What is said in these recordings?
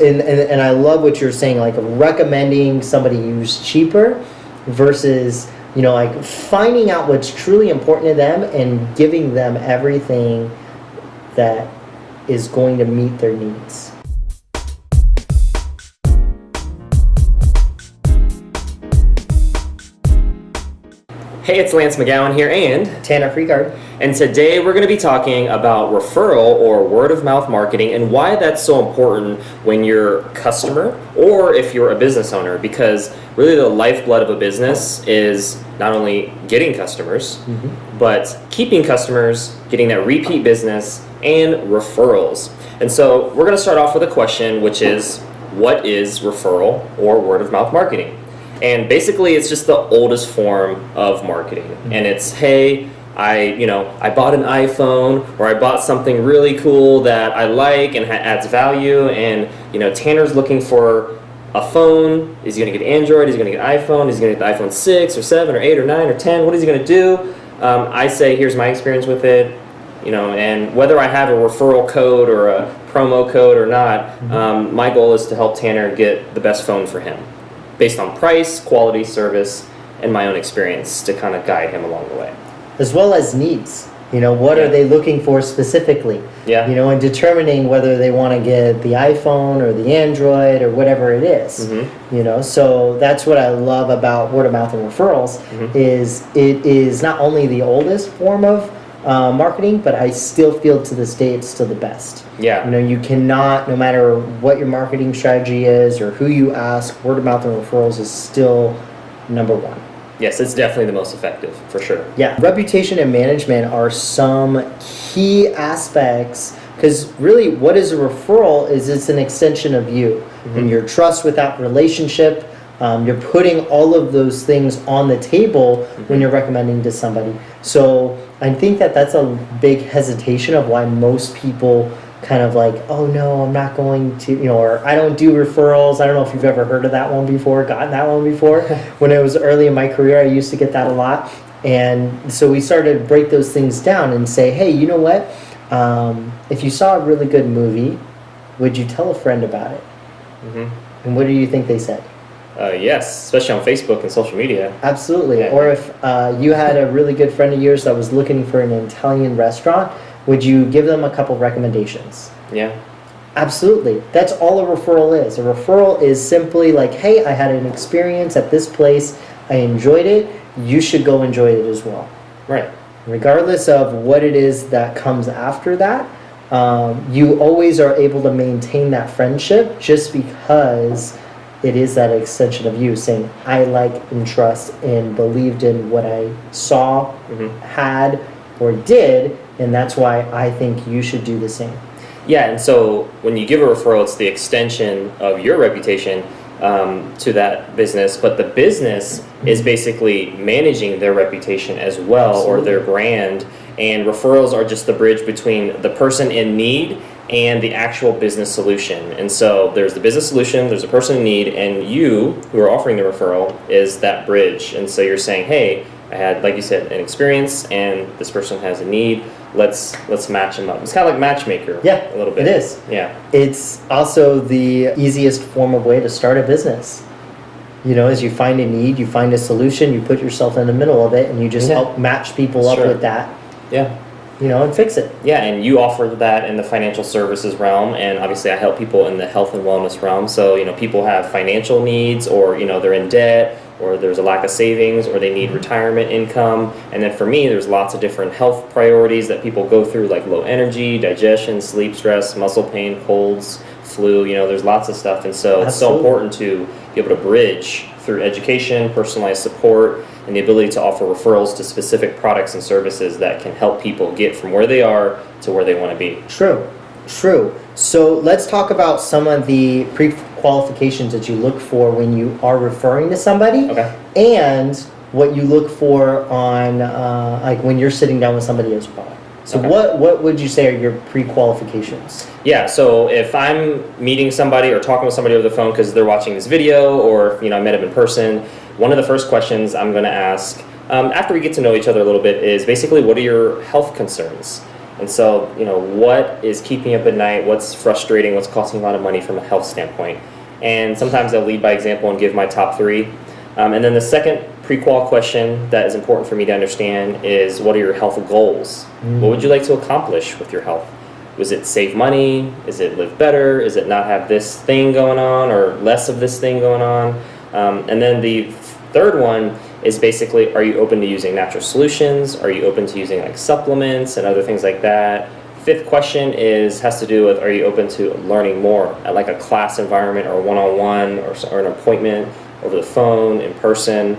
And I love what you're saying, like recommending somebody who's cheaper versus, like finding out what's truly important to them and giving them everything that is going to meet their needs. Hey, it's Lance McGowan here and Tanner Freegard. And today we're going to be talking about referral or word of mouth marketing and why that's so important when you're a customer or if you're a business owner, because really the lifeblood of a business is not only getting customers, but keeping customers, getting that repeat business, and referrals. And so we're going to start off with a question, which is, what is referral or word of mouth marketing? And basically, it's just the oldest form of marketing. And it's, hey, I bought an iPhone, or I bought something really cool that I like and adds value. And Tanner's looking for a phone. Is he going to get Android? Is he going to get iPhone? Is he going to get the iPhone 6 or 7 or 8 or 9 or 10? What is he going to do? I say, here's my experience with it. And whether I have a referral code or a promo code or not, my goal is to help Tanner get the best phone for him, based on price, quality, service, and my own experience to kind of guide him along the way. As well as needs. What are they looking for specifically? Yeah. And determining whether they want to get the iPhone or the Android or whatever it is. So that's what I love about word of mouth and referrals is it is not only the oldest form of marketing, but I still feel to this day it's still the best. Yeah. You cannot, no matter what your marketing strategy is or who you ask, word of mouth and referrals is still number one. Yes, it's definitely the most effective, for sure. Yeah. Reputation and management are some key aspects, because really what is a referral is it's an extension of you and your trust with that relationship. You're putting all of those things on the table when you're recommending to somebody. So I think that that's a big hesitation of why most people kind of like, oh no, I'm not going to, or I don't do referrals. I don't know if you've ever heard of that one before, gotten that one before. When it was early in my career, I used to get that a lot. And so we started to break those things down and say, hey, you know what? If you saw a really good movie, would you tell a friend about it? And what do you think they said? Yes, especially on Facebook and social media. Absolutely. Yeah. Or if you had a really good friend of yours that was looking for an Italian restaurant, would you give them a couple recommendations? Yeah. Absolutely. That's all a referral is. A referral is simply like, hey, I had an experience at this place. I enjoyed it. You should go enjoy it as well. Right. Regardless of what it is that comes after that, you always are able to maintain that friendship just because it is that extension of you saying, I like and trust and believed in what I saw, had, or did, and that's why I think you should do the same. Yeah, and so when you give a referral, it's the extension of your reputation to that business, but the business is basically managing their reputation as well. Absolutely. Or their brand, and referrals are just the bridge between the person in need and the actual business solution. And so there's the business solution, there's a person in need, and you, who are offering the referral, is that bridge. And so you're saying, hey, I had, like you said, an experience, and this person has a need. Let's match them up. It's kind of like matchmaker. Yeah, a little bit. It is. Yeah. It's also the easiest form of way to start a business. As you find a need, you find a solution, you put yourself in the middle of it, and you just help match people up with that. Yeah. And fix it. Yeah, and you offer that in the financial services realm, and obviously I help people in the health and wellness realm. So, people have financial needs, or, they're in debt, or there's a lack of savings, or they need retirement income. And then for me, there's lots of different health priorities that people go through, like low energy, digestion, sleep stress, muscle pain, colds, flu, there's lots of stuff. And so it's so important to be able to bridge through education, personalized support, and the ability to offer referrals to specific products and services that can help people get from where they are to where they want to be. True. So let's talk about some of the pre-qualifications that you look for when you are referring to somebody. Okay. And what you look for on like when you're sitting down with somebody as well. So what would you say are your pre-qualifications? Yeah, so if I'm meeting somebody or talking with somebody over the phone because they're watching this video, or I met them in person, one of the first questions I'm going to ask after we get to know each other a little bit is basically, what are your health concerns? And so, what is keeping you up at night? What's frustrating? What's costing a lot of money from a health standpoint? And sometimes I'll lead by example and give my top three. And then the second pre-qual question that is important for me to understand is, what are your health goals? What would you like to accomplish with your health? Was it save money? Is it live better? Is it not have this thing going on or less of this thing going on? And then the third one is basically, are you open to using natural solutions? Are you open to using like supplements and other things like that? Fifth question has to do with, are you open to learning more at like a class environment or one-on-one or an appointment over the phone, in person?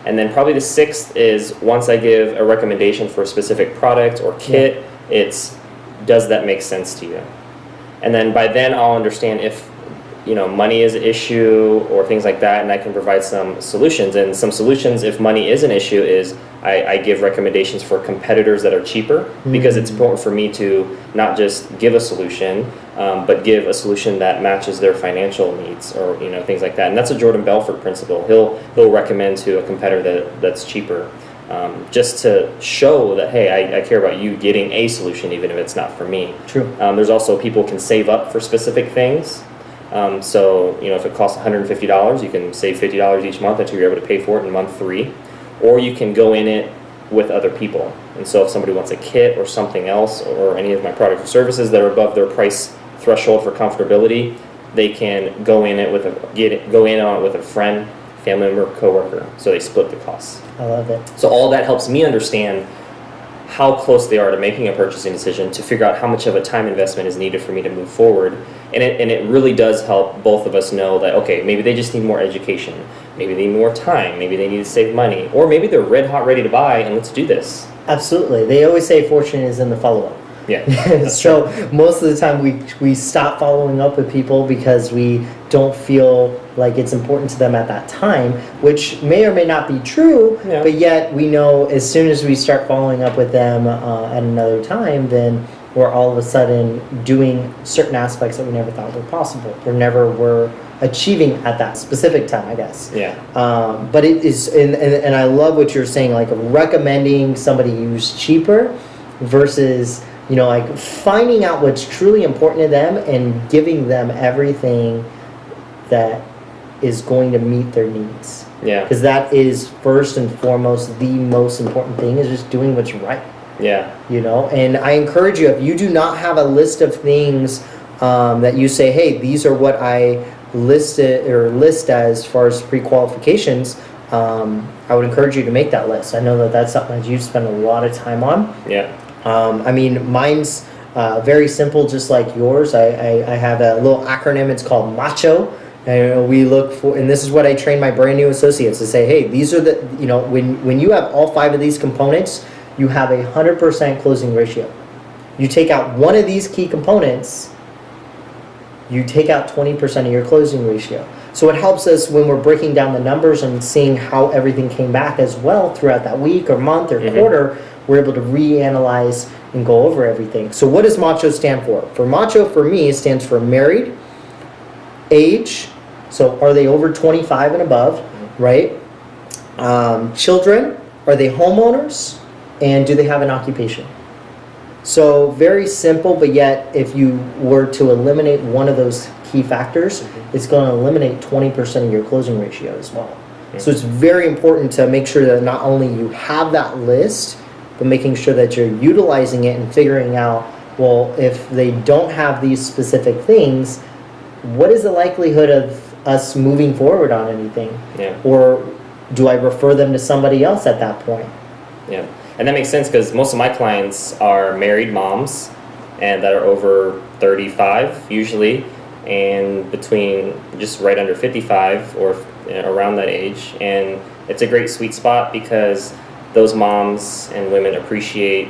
And then probably the sixth is, once I give a recommendation for a specific product or kit, it's, does that make sense to you? And then by then I'll understand if money is an issue or things like that, and I can provide some solutions. And some solutions, if money is an issue, is I give recommendations for competitors that are cheaper, because it's important for me to not just give a solution, but give a solution that matches their financial needs, or things like that. And that's a Jordan Belfort principle. He'll recommend to a competitor that's cheaper, just to show that, hey, I care about you getting a solution, even if it's not for me. True. There's also people can save up for specific things. So, if it costs $150, you can save $50 each month until you're able to pay for it in month 3. Or you can go in it with other people. And so if somebody wants a kit or something else, or any of my products or services that are above their price threshold for comfortability, they can go in on it with a friend, family member, coworker. So they split the costs. I love it. So all that helps me understand how close they are to making a purchasing decision, to figure out how much of a time investment is needed for me to move forward. And it really does help both of us know that, okay, maybe they just need more education, maybe they need more time, maybe they need to save money, or maybe they're red hot ready to buy, and let's do this. Absolutely. They always say fortune is in the follow-up. Yeah. So most of the time we stop following up with people because we don't feel like it's important to them at that time, which may or may not be true, but yet we know as soon as we start following up with them at another time, then we're all of a sudden doing certain aspects that we never thought were possible, or never were achieving at that specific time, I guess. Yeah. But it is, and I love what you're saying, like recommending somebody use cheaper versus like finding out what's truly important to them and giving them everything that is going to meet their needs. Yeah. Because that is first and foremost the most important thing, is just doing what's right. Yeah. And I encourage you, if you do not have a list of things that you say, hey, these are what I list as far as pre-qualifications, I would encourage you to make that list. I know that that's something that you spend a lot of time on. Yeah. Mine's very simple, just like yours. I have a little acronym. It's called MACHO. And we look for, and this is what I train my brand new associates to say, hey, these are the, when you have all 5 of these components, you have 100% closing ratio. You take out one of these key components, you take out 20% of your closing ratio. So it helps us when we're breaking down the numbers and seeing how everything came back as well throughout that week or month or quarter. We're able to reanalyze and go over everything. So what does MACHO stand for? For MACHO, for me, it stands for married, age, so are they over 25 and above, right? Children, are they homeowners? And do they have an occupation? So very simple, but yet if you were to eliminate one of those key factors, it's going to eliminate 20% of your closing ratio as well. So it's very important to make sure that not only you have that list, but making sure that you're utilizing it and figuring out, well, if they don't have these specific things, what is the likelihood of us moving forward on anything? Yeah. Or do I refer them to somebody else at that point? Yeah. And that makes sense, because most of my clients are married moms and that are over 35 usually, and between just right under 55 or around that age. And it's a great sweet spot because those moms and women appreciate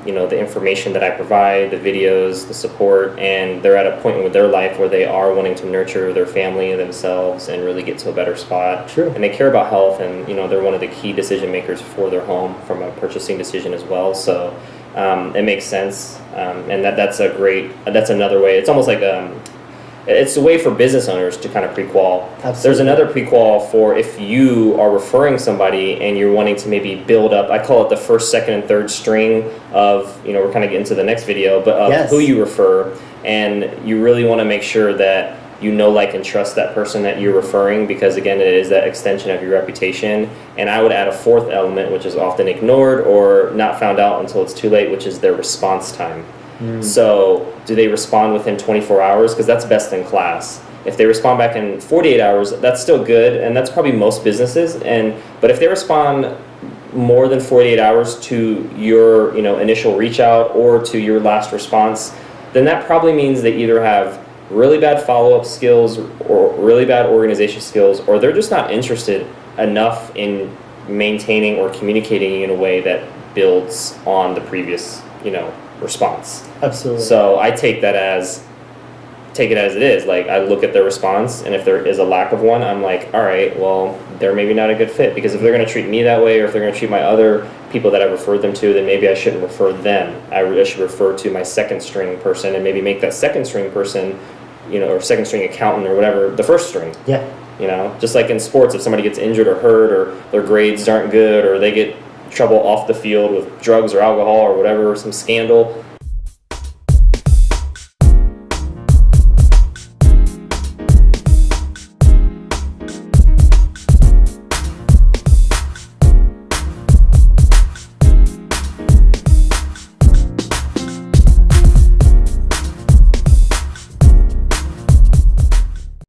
the information that I provide, the videos, the support, and they're at a point with their life where they are wanting to nurture their family and themselves and really get to a better spot. Sure. And they care about health, and they're one of the key decision makers for their home from a purchasing decision as well. So it makes sense, and that's another way. It's almost like it's a way for business owners to kind of pre-qual. Absolutely. There's another pre-qual for if you are referring somebody and you're wanting to maybe build up, I call it the first, second, and third string of, we're kind of getting to the next video, but of Yes. who you refer. And you really want to make sure that you know, like, and trust that person that you're referring, because again, it is that extension of your reputation. And I would add a fourth element, which is often ignored or not found out until it's too late, which is their response time. So do they respond within 24 hours? Because that's best in class. If they respond back in 48 hours, that's still good, and that's probably most businesses. But if they respond more than 48 hours to your initial reach out or to your last response, then that probably means they either have really bad follow-up skills or really bad organization skills, or they're just not interested enough in maintaining or communicating in a way that builds on the previous response. Absolutely. So I take it as it is. Like, I look at their response, and if there is a lack of one, I'm like, all right, well, they're maybe not a good fit, because if they're going to treat me that way, or if they're going to treat my other people that I've referred them to, then maybe I shouldn't refer them. I should refer to my second string person, and maybe make that second string person, or second string accountant or whatever, the first string. Yeah. Just like in sports, if somebody gets injured or hurt, or their grades aren't good, or they get trouble off the field with drugs or alcohol or whatever, some scandal,